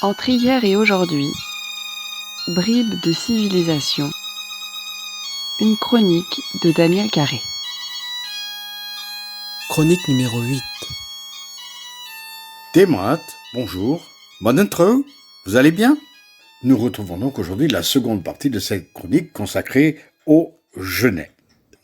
Entre hier et aujourd'hui, bribes de civilisation, une chronique de Daniel Carré. Chronique numéro 8. Témat, bonjour, bonne intro, vous allez bien? Nous retrouvons donc aujourd'hui la seconde partie de cette chronique consacrée au genêt.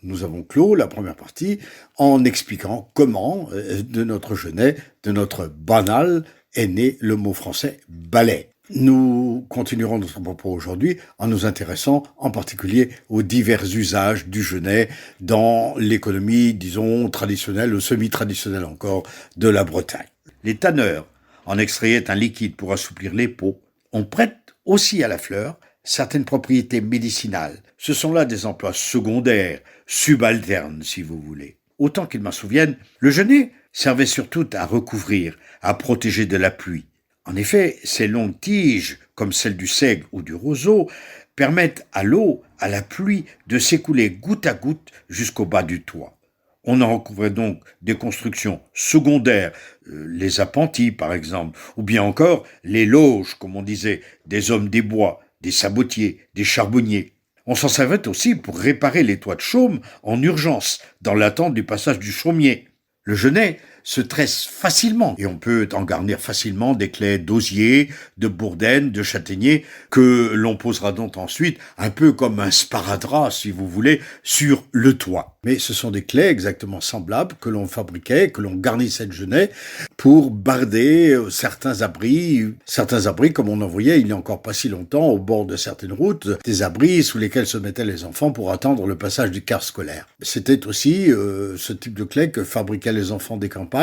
Nous avons clos la première partie en expliquant comment, de notre genêt, de notre banal, est né le mot français balai. Nous continuerons notre propos aujourd'hui en nous intéressant en particulier aux divers usages du genêt dans l'économie, disons, traditionnelle ou semi-traditionnelle encore de la Bretagne. Les tanneurs en extrayaient un liquide pour assouplir les peaux. On prête aussi à la fleur certaines propriétés médicinales. Ce sont là des emplois secondaires, subalternes si vous voulez. Autant qu'il m'en souvienne, le genêt servait surtout à recouvrir, à protéger de la pluie. En effet, ces longues tiges, comme celles du seigle ou du roseau, permettent à l'eau, à la pluie, de s'écouler goutte à goutte jusqu'au bas du toit. On en recouvrait donc des constructions secondaires, les appentis par exemple, ou bien encore les loges, comme on disait, des hommes des bois, des sabotiers, des charbonniers. On s'en servait aussi pour réparer les toits de chaume en urgence, dans l'attente du passage du chaumier. Le genêt se tresse facilement et on peut en garnir facilement des claies d'osier, de bourdaine, de châtaignier que l'on posera donc ensuite un peu comme un sparadrap, si vous voulez, sur le toit. Mais ce sont des claies exactement semblables que l'on fabriquait, que l'on garnissait de genêt pour barder certains abris comme on en voyait il n'y a encore pas si longtemps au bord de certaines routes, des abris sous lesquels se mettaient les enfants pour attendre le passage du car scolaire. C'était aussi ce type de claies que fabriquaient les enfants des campagnes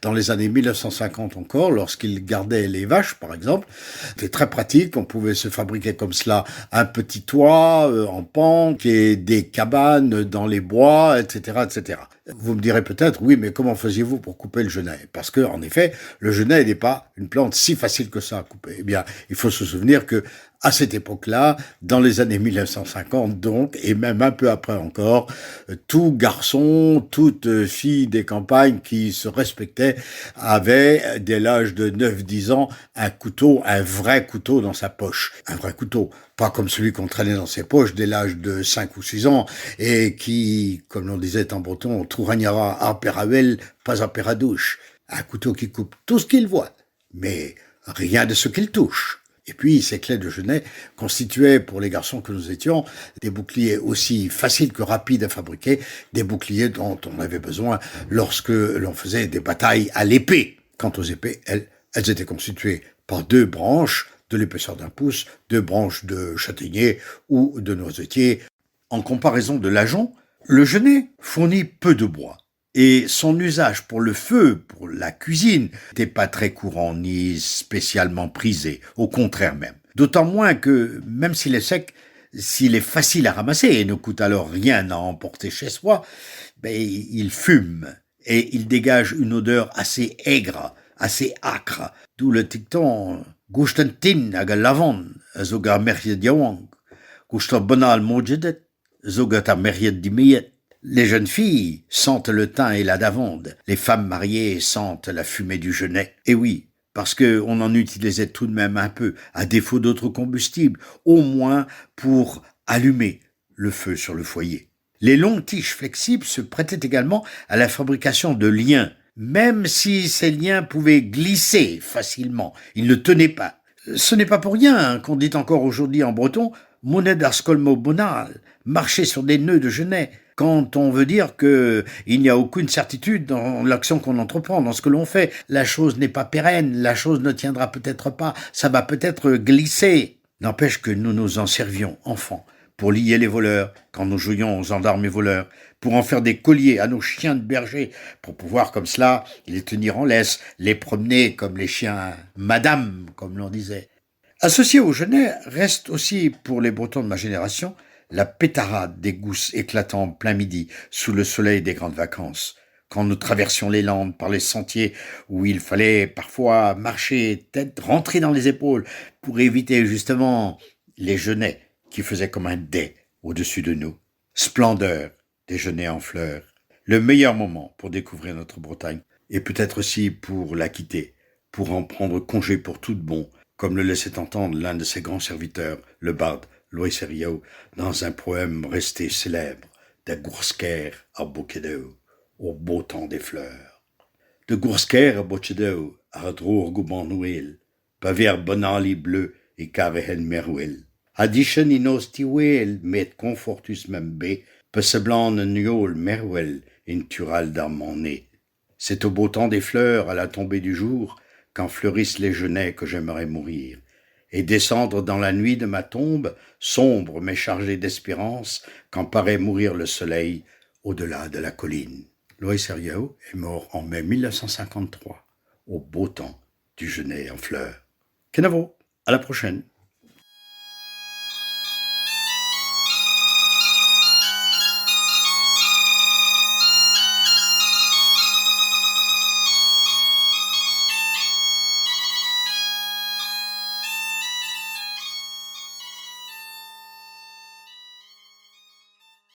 dans les années 1950 encore, lorsqu'ils gardaient les vaches par exemple. C'était très pratique, on pouvait se fabriquer comme cela un petit toit en pente et des cabanes dans les bois, etc., etc. Vous me direz peut-être, oui, mais comment faisiez-vous pour couper le genêt? Parce que, en effet, le genêt n'est pas une plante si facile que ça à couper. Eh bien, il faut se souvenir que, à cette époque-là, dans les années 1950 donc, et même un peu après encore, tout garçon, toute fille des campagnes qui se respectait avait, dès l'âge de 9-10 ans, un couteau, un vrai couteau dans sa poche. Un vrai couteau. Pas comme celui qu'on traînait dans ses poches dès l'âge de 5 ou 6 ans, et qui, comme l'on disait en breton, trouragnera à Péravel, pas à Péradouche. Un couteau qui coupe tout ce qu'il voit, mais rien de ce qu'il touche. Et puis, ces clés de genêt constituaient, pour les garçons que nous étions, des boucliers aussi faciles que rapides à fabriquer, des boucliers dont on avait besoin lorsque l'on faisait des batailles à l'épée. Quant aux épées, elles étaient constituées par 2 branches, de l'épaisseur d'1 pouce, 2 branches de châtaignier ou de noisetier. En comparaison de l'ajonc, le genêt fournit peu de bois. Et son usage pour le feu, pour la cuisine, n'était pas très courant ni spécialement prisé, au contraire même. D'autant moins que, même s'il est sec, s'il est facile à ramasser et ne coûte alors rien à emporter chez soi, il fume et il dégage une odeur assez aigre, assez âcre, d'où le dicton « Gustentin hag lavon, sogar merriet diawang, gusta bonal mojedet, sogar ta merriet dimeyet ». Les jeunes filles sentent le thym et la davande. Les femmes mariées sentent la fumée du genêt. Et oui, parce qu'on en utilisait tout de même un peu, à défaut d'autres combustibles, au moins pour allumer le feu sur le foyer. Les longues tiges flexibles se prêtaient également à la fabrication de liens, même si ces liens pouvaient glisser facilement. Ils ne tenaient pas. Ce n'est pas pour rien qu'on dit encore aujourd'hui en breton « moned ar skolmo bonal », marcher sur des nœuds de genêt, quand on veut dire qu'il n'y a aucune certitude dans l'action qu'on entreprend, dans ce que l'on fait. La chose n'est pas pérenne, la chose ne tiendra peut-être pas, ça va peut-être glisser. N'empêche que nous nous en servions, enfants, pour lier les voleurs, quand nous jouions aux gendarmes et voleurs, pour en faire des colliers à nos chiens de berger, pour pouvoir comme cela les tenir en laisse, les promener comme les chiens madame, comme l'on disait. Associé au genêt reste aussi, pour les Bretons de ma génération, la pétarade des gousses éclatant plein midi sous le soleil des grandes vacances, quand nous traversions les landes par les sentiers où il fallait parfois marcher tête rentrée dans les épaules pour éviter justement les genêts qui faisaient comme un dais au-dessus de nous. Splendeur des genêts en fleurs, le meilleur moment pour découvrir notre Bretagne et peut-être aussi pour la quitter, pour en prendre congé pour tout de bon, comme le laissait entendre l'un de ses grands serviteurs, le barde Loïs Riault, dans un poème resté célèbre, de Goursker à Bokedo, au beau temps des fleurs. De Goursker à Bokedo, à drour Goubanouil, pavier bonali bleu et carehen merwil. Addition inos tiwil, met confortus membe, peseblan niol merwel, in tural d'armoné. C'est au beau temps des fleurs, à la tombée du jour, quand fleurissent les genêts que j'aimerais mourir, et descendre dans la nuit de ma tombe, sombre mais chargée d'espérance, quand paraît mourir le soleil au-delà de la colline. Loïs Riault est mort en mai 1953, au beau temps du genêt en fleurs. Kenavo, à la prochaine.